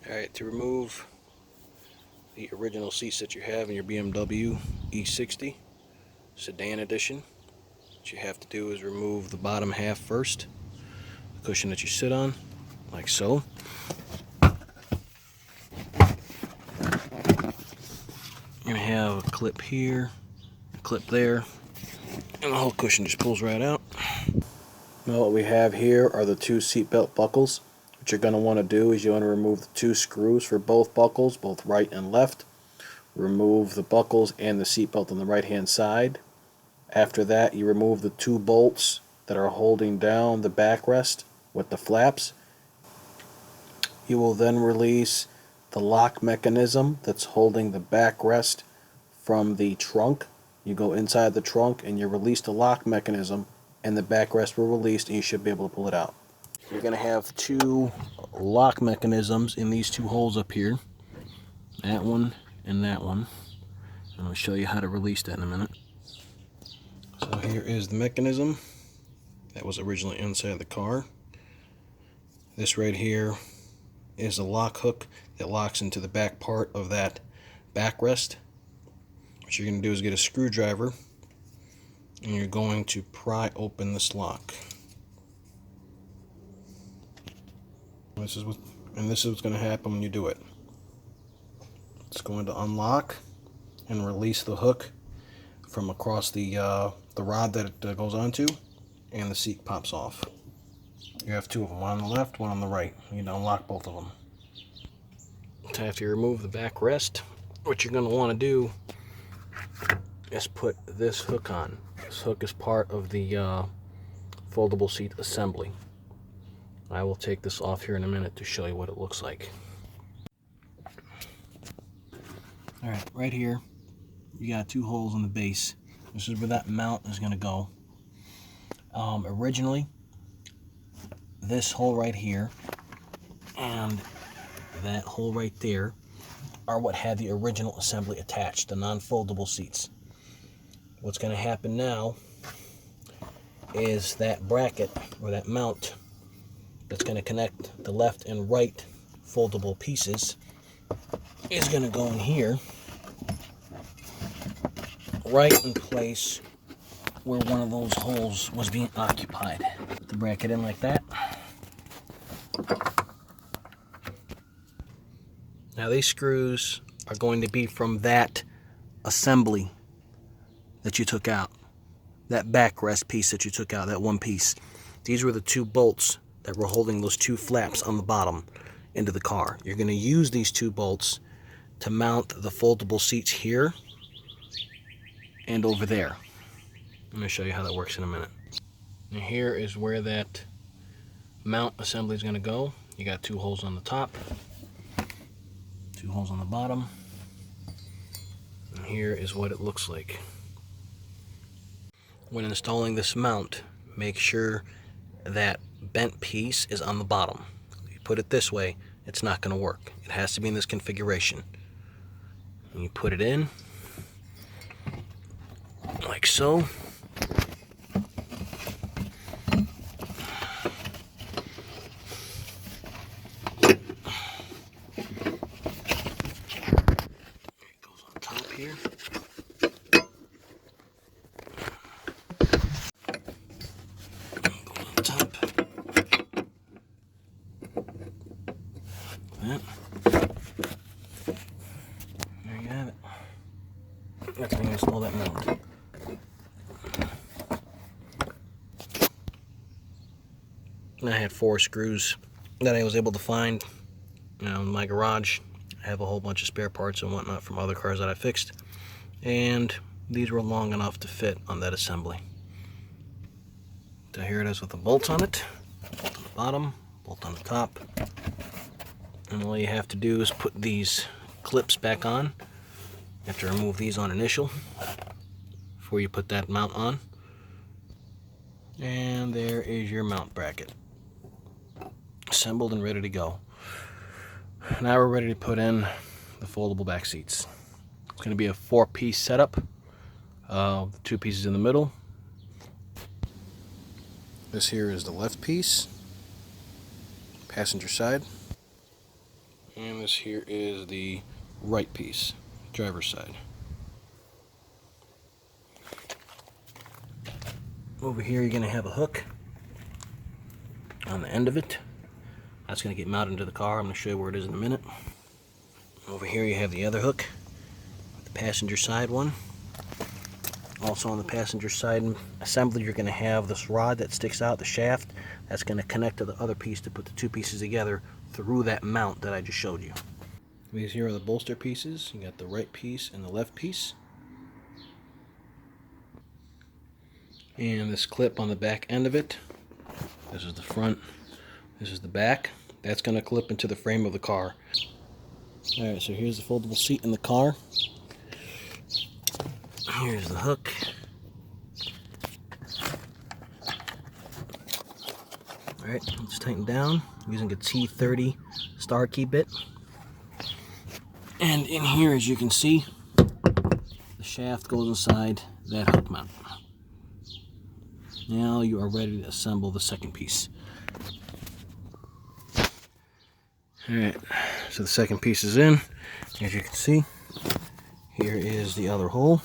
Alright, to remove the original seats that you have in your BMW E60 Sedan Edition, what you have to do is remove the bottom half first, the cushion that you sit on, like so. You're going to have a clip here, a clip there, and the whole cushion just pulls right out. Now what we have here are the two seatbelt buckles. What you're going to want to do is you want to remove the two screws for both buckles, both right and left. Remove the buckles and the seatbelt on the right hand side. After that, you remove the two bolts that are holding down the backrest with the flaps. You will then release the lock mechanism that's holding the backrest from the trunk. You go inside the trunk and you release the lock mechanism, and the backrest will release, and you should be able to pull it out. You're going to have two lock mechanisms in these two holes up here. That one and that one. And I'll show you how to release that in a minute. So here is the mechanism that was originally inside the car. This right here is a lock hook that locks into the back part of that backrest. What you're going to do is get a screwdriver and you're going to pry open this lock. This is what's going to happen when you do it. It's going to unlock and release the hook from across the rod that it goes onto, and the seat pops off. You have two of them, one on the left, one on the right. You need to unlock both of them. So after you remove the backrest, what you're going to want to do is put this hook on. This hook is part of the foldable seat assembly. I will take this off here in a minute to show you what it looks like. Alright, right here you got two holes in the base. This is where that mount is going to go. Originally, this hole right here and that hole right there are what had the original assembly attached, the non-foldable seats. What's going to happen now is that bracket, or that mount, that's going to connect the left and right foldable pieces is going to go in here, right in place where one of those holes was being occupied. Put the bracket in like that. Now these screws are going to be from that assembly that you took out, that backrest piece that you took out, that one piece. These were the two bolts that were holding those two flaps on the bottom into the car. You're going to use these two bolts to mount the foldable seats here and over there. I'm going to show you how that works in a minute. And here is where that mount assembly is going to go. You got two holes on the top, two holes on the bottom, and here is what it looks like. When installing this mount, make sure that bent piece is on the bottom. If you put it this way, it's not going to work. It has to be in this configuration. And you put it in like so. It goes on top here. Goes on top. That. There you have it. That's how you install that mount. I had 4 screws that I was able to find in my garage. I have a whole bunch of spare parts and whatnot from other cars that I fixed, and these were long enough to fit on that assembly. So here it is with the bolts on it, bolt on the bottom, bolt on the top, and all you have to do is put these clips back on. You have to remove these on initial before you put that mount on, and there is your mount bracket, assembled and ready to go. Now we're ready to put in the foldable back seats. It's going to be a 4-piece setup, 2 pieces in the middle. This here is the left piece, passenger side. And this here is the right piece, driver's side. Over here you're going to have a hook on the end of it. That's going to get mounted into the car. I'm going to show you where it is in a minute. Over here you have the other hook, the passenger side one. Also on the passenger side assembly, you're going to have this rod that sticks out, the shaft, that's going to connect to the other piece to put the two pieces together through that mount that I just showed you. These here are the bolster pieces. You got the right piece and the left piece. And this clip on the back end of it. This is the front, this is the back. That's going to clip into the frame of the car. Alright, so here's the foldable seat in the car. Here's the hook. Alright, let's tighten down using a T30 star key bit. And in here, as you can see, the shaft goes inside that hook mount. Now you are ready to assemble the second piece. Alright, so the second piece is in. As you can see, here is the other hole.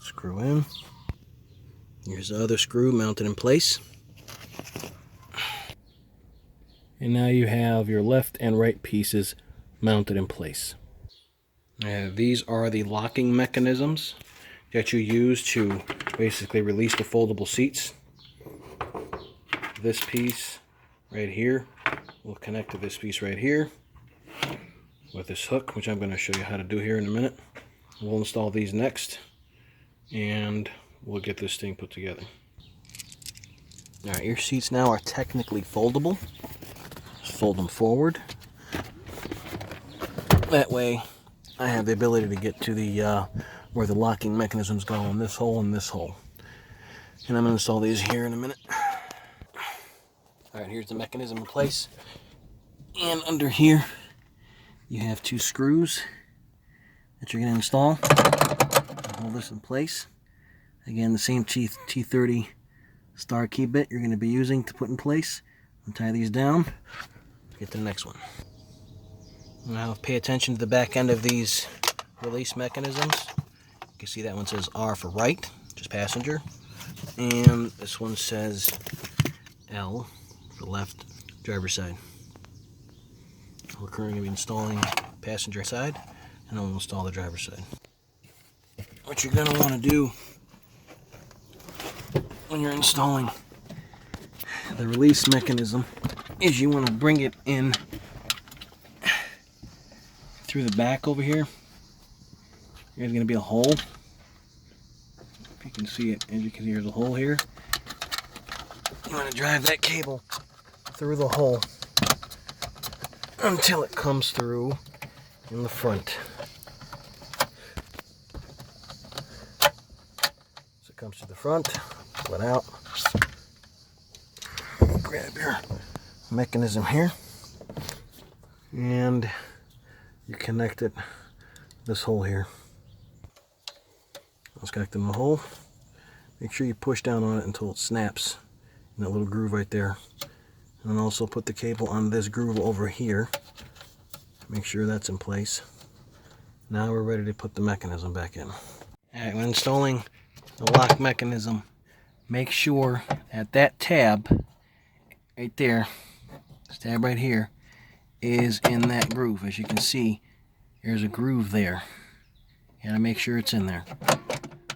Screw in. Here's the other screw mounted in place. And now you have your left and right pieces mounted in place. These are the locking mechanisms that you use to basically release the foldable seats. This piece right here will connect to this piece right here with this hook, which I'm going to show you how to do here in a minute. We'll install these next and we'll get this thing put together. Alright, your seats now are technically foldable. Just fold them forward. That way I have the ability to get to the where the locking mechanisms go in this hole and this hole. And I'm going to install these here in a minute. Alright, here's the mechanism in place. And under here you have two screws that you're going to install. Hold this in place. Again, the same T30 star key bit you're going to be using to put in place. Untie these down. Get to the next one. Now pay attention to the back end of these release mechanisms. You can see that one says R for right, just passenger. And this one says L for left, driver's side. We're currently going to be installing passenger side, and then we'll install the driver's side. What you're going to want to do when you're installing the release mechanism is you want to bring it in through the back over here. There's going to be a hole. If you can see it, as you can see, there's a hole here. You want to drive that cable through the hole until it comes through in the front. So it comes to the front, pull it out, grab your mechanism here, and you connect it this hole here. Let's connect it in the hole. Make sure you push down on it until it snaps in that little groove right there. And then also put the cable on this groove over here. Make sure that's in place. Now we're ready to put the mechanism back in. Alright, when installing the lock mechanism, make sure that that tab right there, this tab right here, is in that groove. As you can see, there's a groove there. You gotta make sure it's in there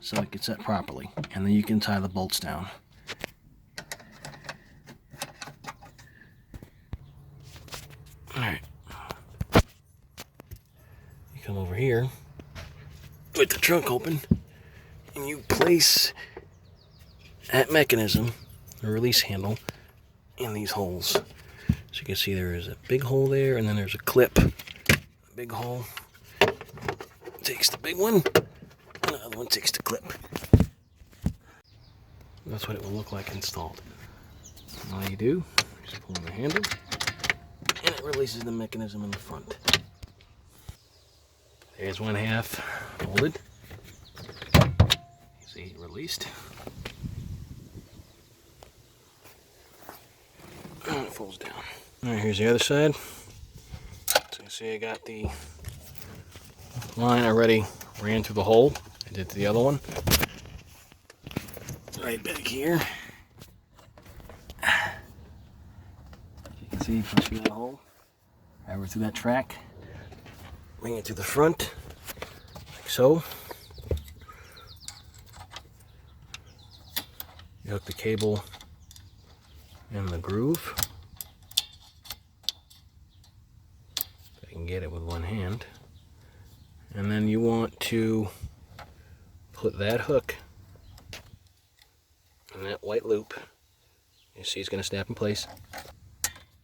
so it gets set properly, and then you can tie the bolts down. Alright, you come over here with the trunk open and you place that mechanism, the release handle, in these holes. So you can see there is a big hole there, and then there's a clip, a big hole. Takes the big one, and the other one takes the clip. That's what it will look like installed. And all you do is pull on the handle, and it releases the mechanism in the front. There's one half folded. You see it released. folds down. Alright, here's the other side. So you see I got the line already ran through the hole. I did the other one. Right back here. You can see through that hole. Over through that track. Bring it to the front, like so. You hook the cable in the groove. If I can get it with one hand. And then you want to put that hook in that white loop. You see it's going to snap in place.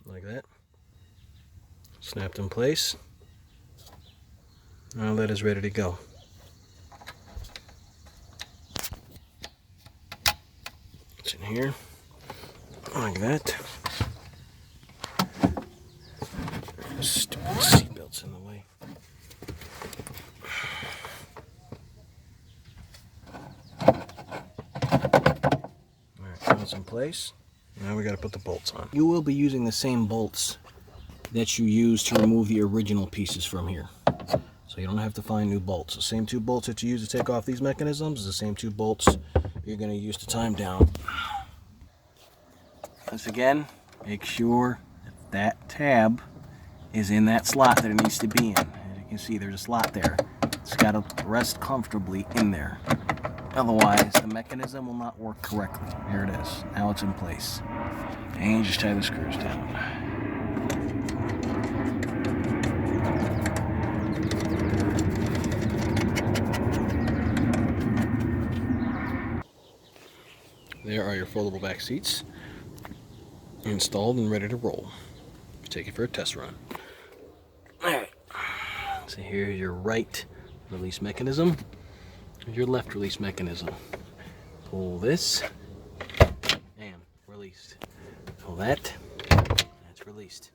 Like that. Snapped in place. Now that is ready to go. It's in here. Like that. Stupid seatbelt's in the way. Alright, now it's in place. Now we gotta put the bolts on. You will be using the same bolts that you use to remove the original pieces from here. So you don't have to find new bolts. The same two bolts that you use to take off these mechanisms is the same two bolts you're going to use to time down. Once again, make sure that that tab is in that slot that it needs to be in. As you can see, there's a slot there. It's got to rest comfortably in there. Otherwise, the mechanism will not work correctly. There it is. Now it's in place. And you just tie the screws down. There are your foldable back seats installed and ready to roll. Take it for a test run. Alright, so here's your right release mechanism and your left release mechanism. Pull this and released. Pull that, that's released.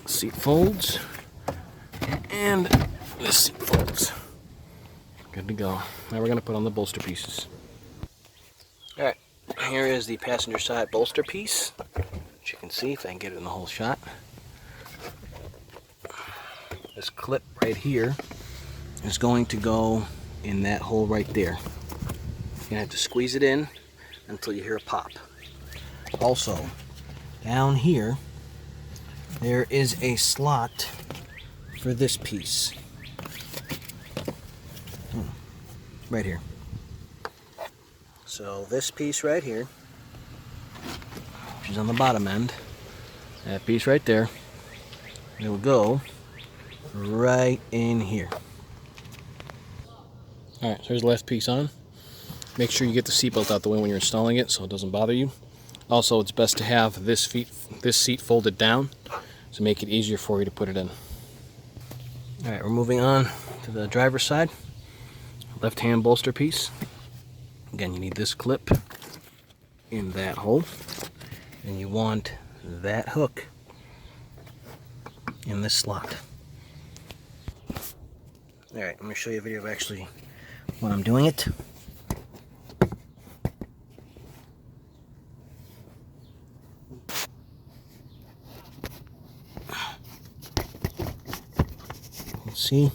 Seat folds and this seat folds. Good to go. Now we're going to put on the bolster pieces. Alright, here is the passenger side bolster piece, which you can see if I can get it in the whole shot. This clip right here is going to go in that hole right there. You're going to have to squeeze it in until you hear a pop. Also, down here, there is a slot for this piece. Right here. So this piece right here, which is on the bottom end, that piece right there, it will go right in here. Alright, so there's the last piece on. Make sure you get the seatbelt out the way when you're installing it so it doesn't bother you. Also, it's best to have this seat folded down to make it easier for you to put it in. Alright, we're moving on to the driver's side. Left hand bolster piece. Again, you need this clip in that hole, and you want that hook in this slot. Alright, I'm going to show you a video of actually when I'm doing it. Let's see.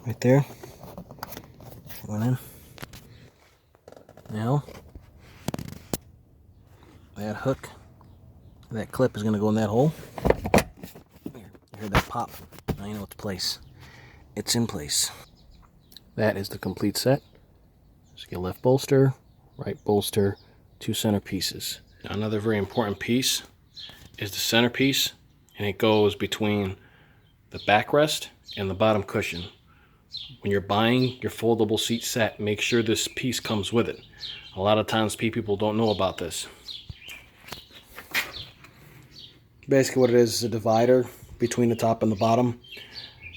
Right there. Went in. Now, that hook, that clip is going to go in that hole. There, you heard that pop. Now you know it's place. It's in place. That is the complete set. So you get left bolster, right bolster, two center pieces. Now, another very important piece is the centerpiece, and it goes between the backrest and the bottom cushion. When you're buying your foldable seat set, make sure this piece comes with it. A lot of times people don't know about this. Basically what it is a divider between the top and the bottom.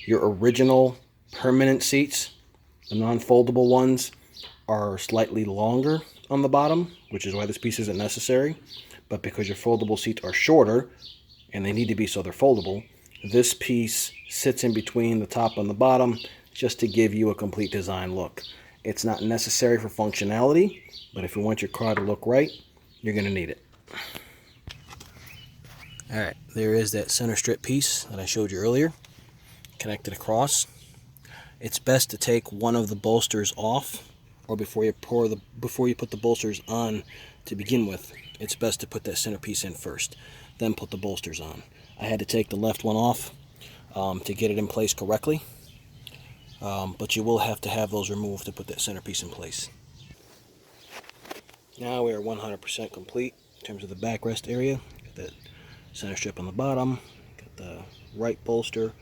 Your original permanent seats, the non-foldable ones, are slightly longer on the bottom, which is why this piece isn't necessary. But because your foldable seats are shorter, and they need to be so they're foldable, this piece sits in between the top and the bottom just to give you a complete design look. It's not necessary for functionality, but if you want your car to look right, you're going to need it. Alright, there is that center strip piece that I showed you earlier, connected across. It's best to take one of the bolsters off, or before you put the bolsters on to begin with, it's best to put that centerpiece in first, then put the bolsters on. I had to take the left one off to get it in place correctly, but you will have to have those removed to put that centerpiece in place. Now we are 100% complete in terms of the backrest area. Got that center strip on the bottom, got the right bolster,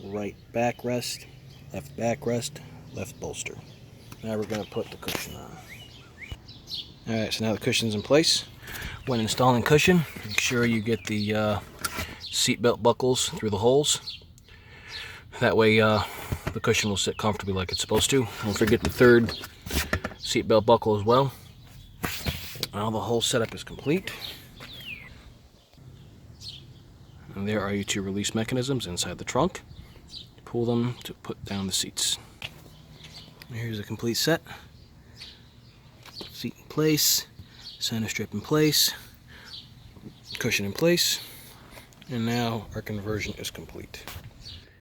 right backrest, left bolster. Now we're going to put the cushion on. Alright, so now the cushion's in place. When installing cushion, make sure you get the seat belt buckles through the holes. That way the cushion will sit comfortably like it's supposed to. Don't forget the third seat belt buckle as well. Now the whole setup is complete. And there are your two release mechanisms inside the trunk. Pull them to put down the seats. Here's a complete set. Seat in place, center strip in place, cushion in place, and now our conversion is complete.